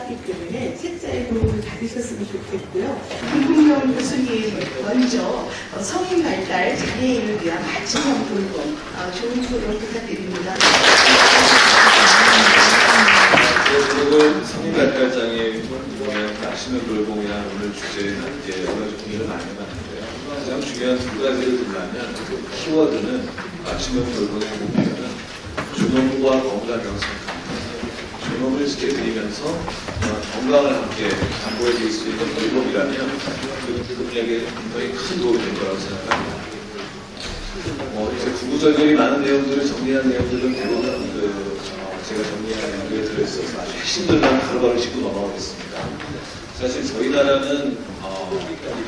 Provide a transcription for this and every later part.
필요하기 때문에 책자의 도움을 받으셨으면 좋겠고요. 김국영 교수님 먼저 성인 발달 장애인을 위한 맞춤형 돌봄 좋은 토론 부탁드립니다. 오늘 성인 발달 장애인의 맞춤형 돌봄이라는 오늘 주제는 이제 여러 가지 고민을 많이 해봤는데요. 가장 중요한 두 가지를 들라면 키워드는 맞춤형 돌봄의 목표는 존엄과 건강을 생각합니다. 존엄을 지켜드리면서 건강을 함께 담보해 드릴 수 있는 돌봄이라면 그분에게 굉장히 큰 도움이 될 거라고 생각합니다. 이제 구구절절히 많은 내용들을 정리한 내용들은 대부분 제가 정리한 내용들에 들어있어서 아주 핵심들만 바로바로 짚고 넘어가겠습니다. 사실 저희 나라는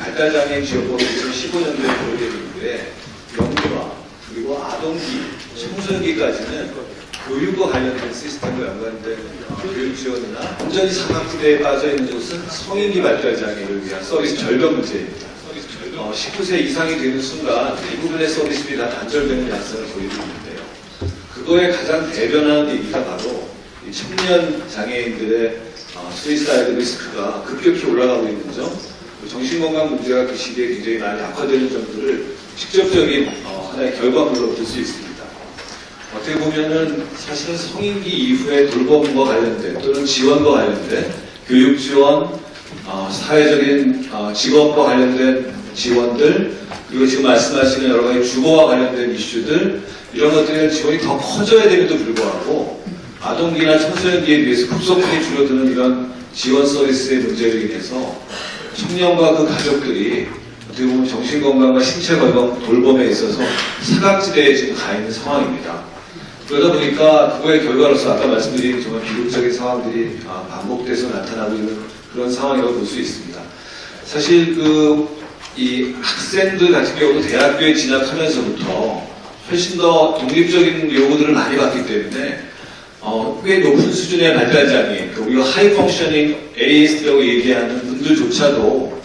발달장애인 지원법이 2015년도에 도입됐는데 영유아 그리고 아동기, 청소년기까지는 교육과 관련된 시스템과 연관된 교육 지원이나 완전히 사각지대에 빠져있는 곳은 성인기 발달장애를 위한 서비스 절벽 문제입니다. 19세 이상이 되는 순간 대부분의 서비스들이 다 단절되는 양상을 보이고 있는데요. 그거에 가장 대변하는 얘기가 바로 이 청년 장애인들의 수이사이드 리스크가 급격히 올라가고 있는 점, 정신건강 문제가 그 시기에 굉장히 많이 악화되는 점들을 직접적인 하나의 결과물로 볼 수 있습니다. 어떻게 보면은 사실은 성인기 이후에 돌봄과 관련된 또는 지원과 관련된 교육 지원, 사회적인 직업과 관련된 지원들, 그리고 지금 말씀하시는 여러 가지 주거와 관련된 이슈들, 이런 것들의 지원이 더 커져야 됨에도 불구하고 아동기나 청소년기에 비해서 급속하게 줄어드는 이런 지원 서비스의 문제로 인해서 청년과 그 가족들이 어떻게 보면 정신건강과 신체건강 돌봄에 있어서 사각지대에 지금 가 있는 상황입니다. 그러다 보니까 그거의 결과로서 아까 말씀드린 정말 비극적인 상황들이 반복돼서 나타나고 있는 그런 상황이라고 볼 수 있습니다. 사실 이 학생들 같은 경우도 대학교에 진학하면서부터 훨씬 더 독립적인 요구들을 많이 받기 때문에 꽤 높은 수준의 발달장애인, 우리가 하이 펑셔닝 ASD라고 얘기하는 분들조차도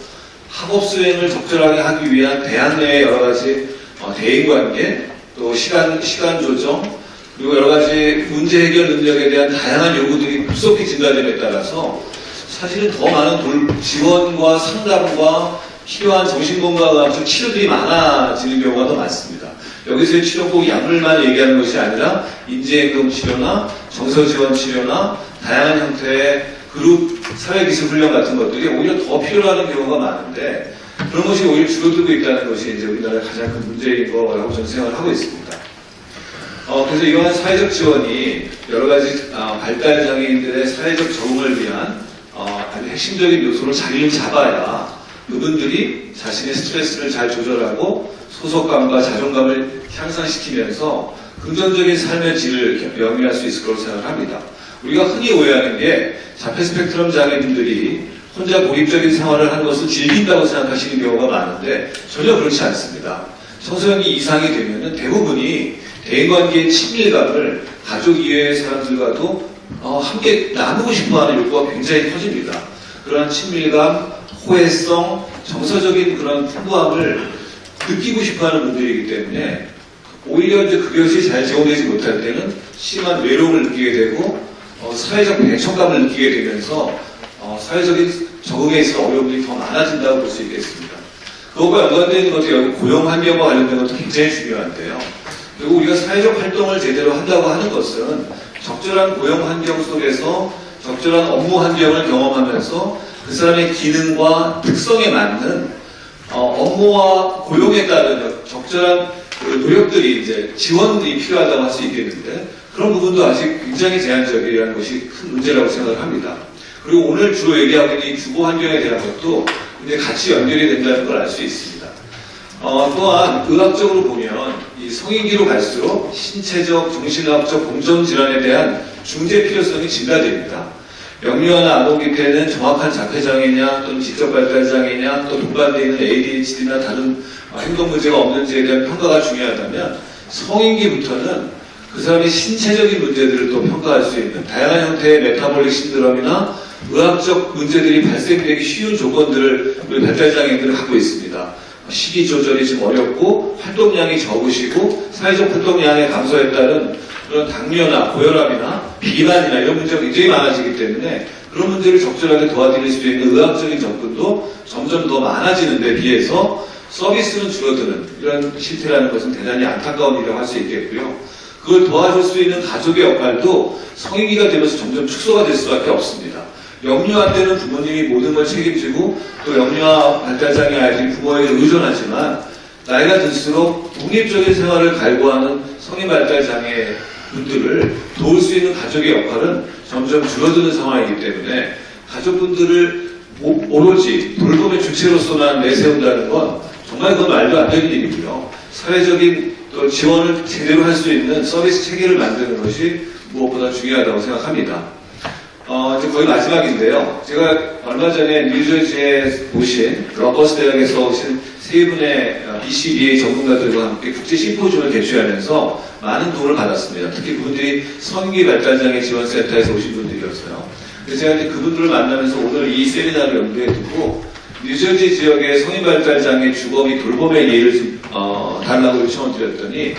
학업 수행을 적절하게 하기 위한 대학 내의 여러 가지 대인관계, 또 시간 조정, 그리고 여러 가지 문제 해결 능력에 대한 다양한 요구들이 급속히 증가됨에 따라서 사실은 더 많은 지원과 상담과 필요한 정신건강학적 치료들이 많아지는 경우가 더 많습니다. 여기서의 치료 꼭 약물만 얘기하는 것이 아니라 인지행동 치료나 정서지원 치료나 다양한 형태의 그룹 사회기술 훈련 같은 것들이 오히려 더 필요하는 경우가 많은데 그런 것이 오히려 줄어들고 있다는 것이 이제 우리나라의 가장 큰 문제인 거라고 저는 생각을 하고 있습니다. 그래서 이러한 사회적 지원이 여러 가지 발달장애인들의 사회적 적응을 위한 아주 핵심적인 요소로 자리를 잡아야 그분들이 자신의 스트레스를 잘 조절하고 소속감과 자존감을 향상시키면서 긍정적인 삶의 질을 영위할 수 있을 거라고 생각을 합니다. 우리가 흔히 오해하는 게 자폐 스펙트럼 장애인들이 혼자 고립적인 생활을 하는 것을 즐긴다고 생각하시는 경우가 많은데 전혀 그렇지 않습니다. 청소년기 이상이 되면은 대부분이 대인관계의 친밀감을 가족 이외의 사람들과도 함께 나누고 싶어하는 욕구가 굉장히 커집니다. 그러한 친밀감, 호혜성, 정서적인 그런 풍부함을 느끼고 싶어하는 분들이기 때문에 오히려 이제 그것이 잘 제공되지 못할 때는 심한 외로움을 느끼게 되고 사회적 배척감을 느끼게 되면서 사회적인 적응에 있어 어려움이 더 많아진다고 볼 수 있겠습니다. 그것과 연관되는 것도 여기 고용 환경과 관련된 것도 굉장히 중요한데요. 그리고 우리가 사회적 활동을 제대로 한다고 하는 것은 적절한 고용 환경 속에서 적절한 업무 환경을 경험하면서 그 사람의 기능과 특성에 맞는 업무와 고용에 따른 적절한 노력들이 이제 지원이 필요하다고 할 수 있겠는데 그런 부분도 아직 굉장히 제한적이라는 것이 큰 문제라고 생각을 합니다. 그리고 오늘 주로 얘기하고 있는 이 주거 환경에 대한 것도 이제 같이 연결이 된다는 걸 알 수 있습니다. 또한 의학적으로 보면 이 성인기로 갈수록 신체적, 정신의학적 공정 질환에 대한 중재 필요성이 증가됩니다. 영유아나 아동기 때는 정확한 자폐장애냐 또는 지적 발달장애냐 또 동반되어 있는 ADHD나 다른 행동 문제가 없는지에 대한 평가가 중요하다면 성인기부터는 그 사람의 신체적인 문제들을 또 평가할 수 있는 다양한 형태의 메타볼릭 신드롬이나 의학적 문제들이 발생되기 쉬운 조건들을 우리 발달장애인들은 갖고 있습니다. 식이 조절이 좀 어렵고 활동량이 적으시고 사회적 활동량의 감소에 따른 그런 당뇨나 고혈압이나 비만이나 이런 문제가 굉장히 많아지기 때문에 그런 문제를 적절하게 도와드릴 수 있는 의학적인 접근도 점점 더 많아지는 데 비해서 서비스는 줄어드는 이런 실태라는 것은 대단히 안타까운 일이라고 할 수 있겠고요. 그걸 도와줄 수 있는 가족의 역할도 성인기가 되면서 점점 축소가 될 수밖에 없습니다. 영유아 때는 부모님이 모든 걸 책임지고 또 영유아 발달장애 아이들이 부모에게 의존하지만 나이가 들수록 독립적인 생활을 갈구하는 성인 발달장애 분들을 도울 수 있는 가족의 역할은 점점 줄어드는 상황이기 때문에 가족분들을 오로지 돌봄의 주체로서만 내세운다는 건 정말 그건 말도 안 되는 일이고요. 사회적인 또 지원을 제대로 할 수 있는 서비스 체계를 만드는 것이 무엇보다 중요하다고 생각합니다. 이제 거의 마지막인데요. 제가 얼마 전에 뉴저지에 오신 러버스 대학에서 오신 세 분의 BCBA 전문가들과 함께 국제 심포지움을 개최하면서 많은 도움을 받았습니다. 특히 그분들이 성인기 발달장애 지원센터에서 오신 분들이었어요. 그래서 제가 이제 그분들을 만나면서 오늘 이 세미나를 염두에 두고 뉴저지 지역의 성인 발달장애 주거 및 돌봄의 예를 좀 달라고 요청을 드렸더니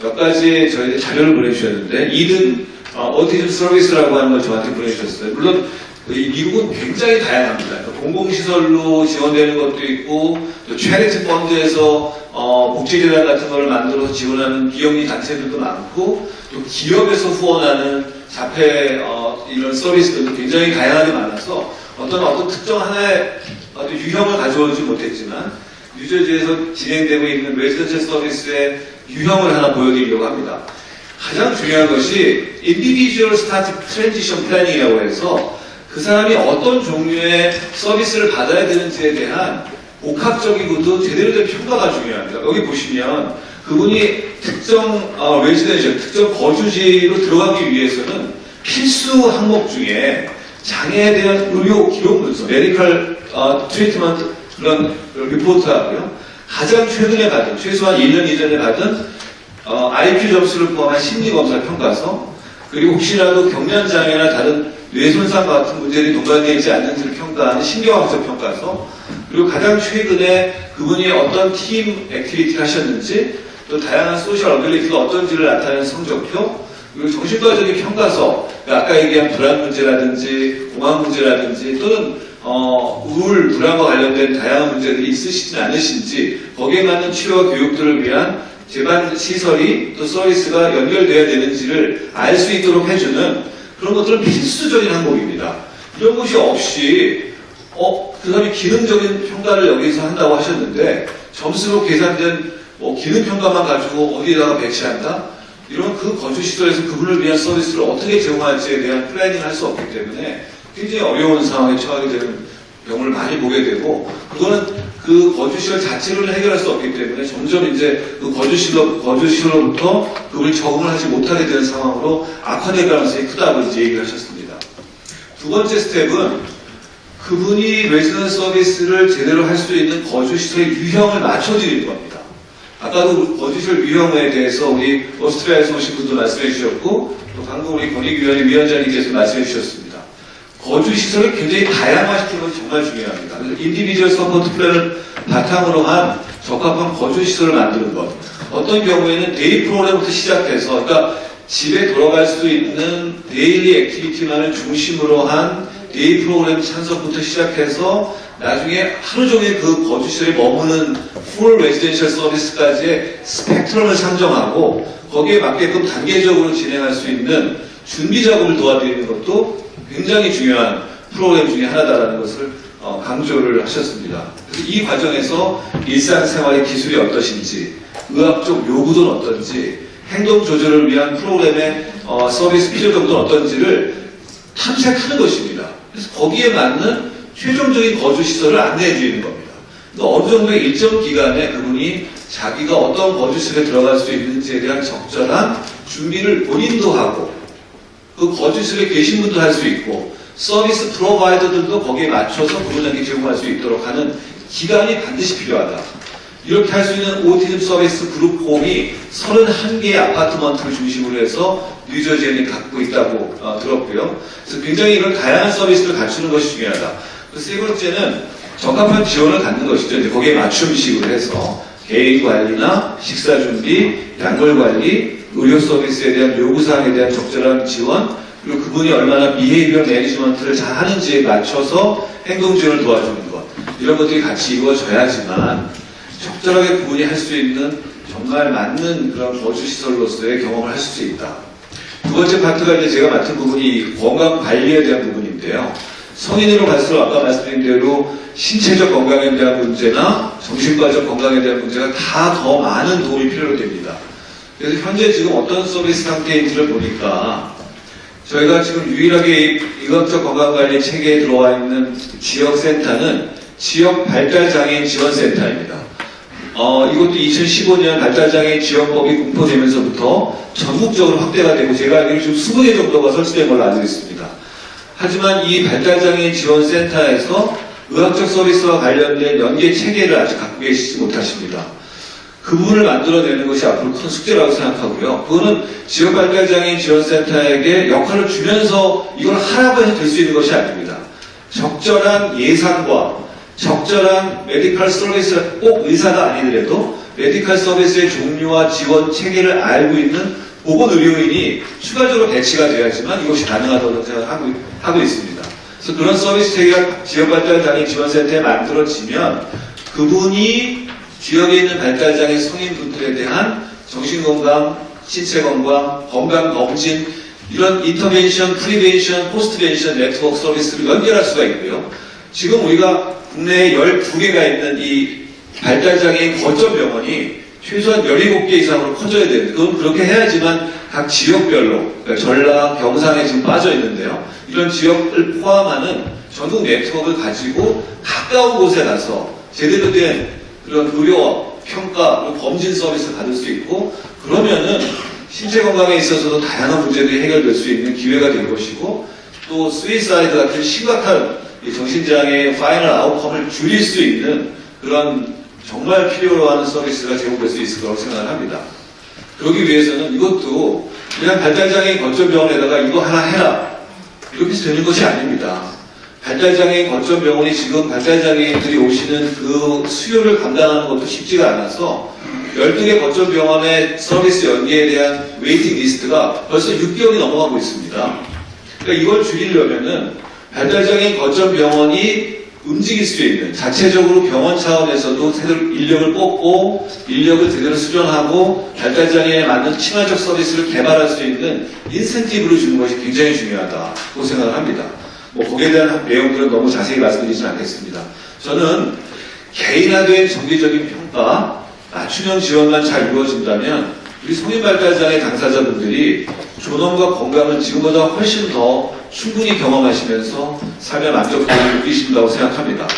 몇 가지 저희들 자료를 보내주셨는데 이든 어티즘 서비스라고 하는 걸 저한테 보내주셨어요. 물론 미국은 굉장히 다양합니다. 공공시설로 지원되는 것도 있고 또 체리티 펀드에서 복지재단 같은 걸 만들어서 지원하는 비영리 단체들도 많고 또 기업에서 후원하는 자폐 이런 서비스들도 굉장히 다양하게 많아서 어떤 특정 하나의 유형을 가져오지 못했지만 뉴저지에서 진행되고 있는 레지던셜 서비스의 유형을 하나 보여드리려고 합니다. 가장 중요한 것이 Individual Start Transition Planning이라고 해서 그 사람이 어떤 종류의 서비스를 받아야 되는지에 대한 복합적이고도 제대로 된 평가가 중요합니다. 여기 보시면 그분이 특정 레지던셜, 특정 거주지로 들어가기 위해서는 필수 항목 중에 장애에 대한 의료 기록 문서, 메디컬 트리트먼트 그런 리포트하고요. 가장 최근에 받은, 최소한 1년 이전에 받은 IQ 점수를 포함한 심리검사 평가서, 그리고 혹시라도 경련장애나 다른 뇌손상 같은 문제들이 동반되어 있지 않는지를 평가하는 신경학적 평가서, 그리고 가장 최근에 그분이 어떤 팀 액티비티를 하셨는지, 또 다양한 소셜 어빌리티가 어떤지를 나타내는 성적표, 그리고 정신과적인 평가서, 아까 얘기한 불안 문제라든지 공황 문제라든지 또는 우울, 불안과 관련된 다양한 문제들이 있으시지 않으신지 거기에 맞는 치료와 교육들을 위한 재반 시설이 또 서비스가 연결돼야 되는지를 알 수 있도록 해주는 그런 것들은 필수적인 항목입니다. 이런 것이 없이 그 사람이 기능적인 평가를 여기서 한다고 하셨는데 점수로 계산된 기능 평가만 가지고 어디에다가 배치한다? 이런 그 거주시설에서 그분을 위한 서비스를 어떻게 제공할지에 대한 플래닝을 할 수 없기 때문에 굉장히 어려운 상황에 처하게 되는 경우를 많이 보게 되고, 그거는 그 거주시설 자체를 해결할 수 없기 때문에 점점 이제 그 거주시설로부터 그분이 적응을 하지 못하게 되는 상황으로 악화될 가능성이 크다고 이제 얘기를 하셨습니다. 두 번째 스텝은 그분이 레지던트 서비스를 제대로 할 수 있는 거주시설의 유형을 맞춰드리는 겁니다. 아까도 거주시설 유형에 대해서 우리 오스트리아에서 오신 분도 말씀해 주셨고, 또 방금 우리 권익위원회 위원장님께서 말씀해 주셨습니다. 거주시설을 굉장히 다양화시키는 것이 정말 중요합니다. 그래서 인디비주얼 서포트 플랜을 바탕으로 한 적합한 거주시설을 만드는 것. 어떤 경우에는 데이 프로그램부터 시작해서, 그러니까 집에 돌아갈 수 있는 데일리 액티비티만을 중심으로 한 데이 프로그램 찬석부터 시작해서 나중에 하루 종일 그 거주시설에 머무는 풀 레지던셜 서비스까지의 스펙트럼을 상정하고 거기에 맞게끔 단계적으로 진행할 수 있는 준비 작업을 도와드리는 것도 굉장히 중요한 프로그램 중에 하나다라는 것을 강조를 하셨습니다. 그래서 이 과정에서 일상생활의 기술이 어떠신지, 의학적 요구는 어떤지, 행동 조절을 위한 프로그램의 서비스 필요성은 어떤지를 탐색하는 것입니다. 그래서 거기에 맞는 최종적인 거주시설을 안내해 드리는 겁니다. 그러니까 어느 정도의 일정 기간에 그분이 자기가 어떤 거주시설에 들어갈 수 있는지에 대한 적절한 준비를 본인도 하고 그 거주시설에 계신 분도 할 수 있고 서비스 프로바이더들도 거기에 맞춰서 그분에게 제공할 수 있도록 하는 기간이 반드시 필요하다. 이렇게 할 수 있는 오티즘 서비스 그룹 홈이 31개의 아파트먼트를 중심으로 해서 뉴저지에 갖고 있다고 들었고요. 그래서 굉장히 이런 다양한 서비스를 갖추는 것이 중요하다. 세 번째는 적합한 지원을 갖는 것이죠. 이제 거기에 맞춤식으로 해서 개인 관리나 식사 준비, 약물 관리, 의료 서비스에 대한 요구사항에 대한 적절한 지원, 그리고 그분이 얼마나 비헤이비어 매니지먼트를 잘 하는지에 맞춰서 행동 지원을 도와주는 것, 이런 것들이 같이 이루어져야지만 적절하게 그분이 할 수 있는 정말 맞는 그런 거주시설로서의 경험을 할 수 있다. 두 번째 파트가 이제 제가 맡은 부분이 건강 관리에 대한 부분인데요. 성인으로 갈수록 아까 말씀드린 대로 신체적 건강에 대한 문제나 정신과적 건강에 대한 문제가 다 더 많은 도움이 필요로 됩니다. 그래서 현재 지금 어떤 서비스 상태인지를 보니까 저희가 지금 유일하게 이것적 건강관리 체계에 들어와 있는 지역센터는 지역 발달장애인 지원센터입니다. 이것도 2015년 발달장애인 지원법이 공포되면서부터 전국적으로 확대가 되고 제가 알기로 지금 20개 정도가 설치된 걸로 알고 있습니다. 하지만 이 발달장애인 지원센터에서 의학적 서비스와 관련된 연계 체계를 아직 갖고 계시지 못하십니다. 그 부분을 만들어내는 것이 앞으로 큰 숙제라고 생각하고요. 그거는 지역발달장애인 지원센터에게 역할을 주면서 이걸 하라고 해서 될 수 있는 것이 아닙니다. 적절한 예산과 적절한 메디컬 서비스, 꼭 의사가 아니더라도 메디컬 서비스의 종류와 지원 체계를 알고 있는 보건의료인이 추가적으로 배치가 돼야지만 이것이 가능하다고 생각하고 있습니다. 그래서 그런 서비스 체계가 지역발달장애인 지원센터에 만들어지면 그분이 지역에 있는 발달장애 성인분들에 대한 정신건강, 신체건강, 건강검진, 이런 인터벤션, 프리벤션, 포스트벤션 네트워크 서비스를 연결할 수가 있고요. 지금 우리가 국내에 12개가 있는 이 발달장애인 거점병원이 최소한 17개 이상으로 커져야 되는데, 그건 그렇게 해야지만 각 지역별로, 그러니까 전라, 경상에 지금 빠져 있는데요. 이런 지역을 포함하는 전국 네트워크를 가지고 가까운 곳에 가서 제대로 된 그런 의료, 평가, 검진 서비스를 받을 수 있고, 그러면은 신체 건강에 있어서도 다양한 문제들이 해결될 수 있는 기회가 될 것이고, 또 스위사이드 같은 심각한 정신장애의 파이널 아웃컴을 줄일 수 있는 그런 정말 필요로 하는 서비스가 제공될 수 있을 거라고 생각을 합니다. 그러기 위해서는 이것도 그냥 발달장애인 거점병원에다가 이거 하나 해라, 이렇게 해서 되는 것이 아닙니다. 발달장애인 거점병원이 지금 발달장애인들이 오시는 그 수요를 감당하는 것도 쉽지가 않아서 12개 거점병원의 서비스 연계에 대한 웨이팅 리스트가 벌써 6개월이 넘어가고 있습니다. 그러니까 이걸 줄이려면은 발달장애인 거점병원이 움직일 수 있는, 자체적으로 병원 차원에서도 제대로 인력을 뽑고 인력을 제대로 수련하고 발달장애에 맞는 친화적 서비스를 개발할 수 있는 인센티브를 주는 것이 굉장히 중요하다고 생각을 합니다. 거기에 대한 내용들은 너무 자세히 말씀드리지는 않겠습니다. 저는 개인화된 정기적인 평가, 맞춤형 지원만 잘 이루어진다면 우리 성인발달장애 당사자분들이 존엄과 건강을 지금보다 훨씬 더 충분히 경험하시면서 삶의 만족감을 느끼신다고 생각합니다.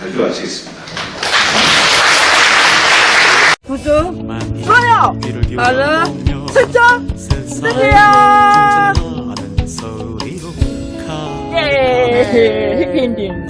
발표 마치겠습니다. 구독, 좋아요, 알람 설정 부탁드려요. 예, 해피엔딩.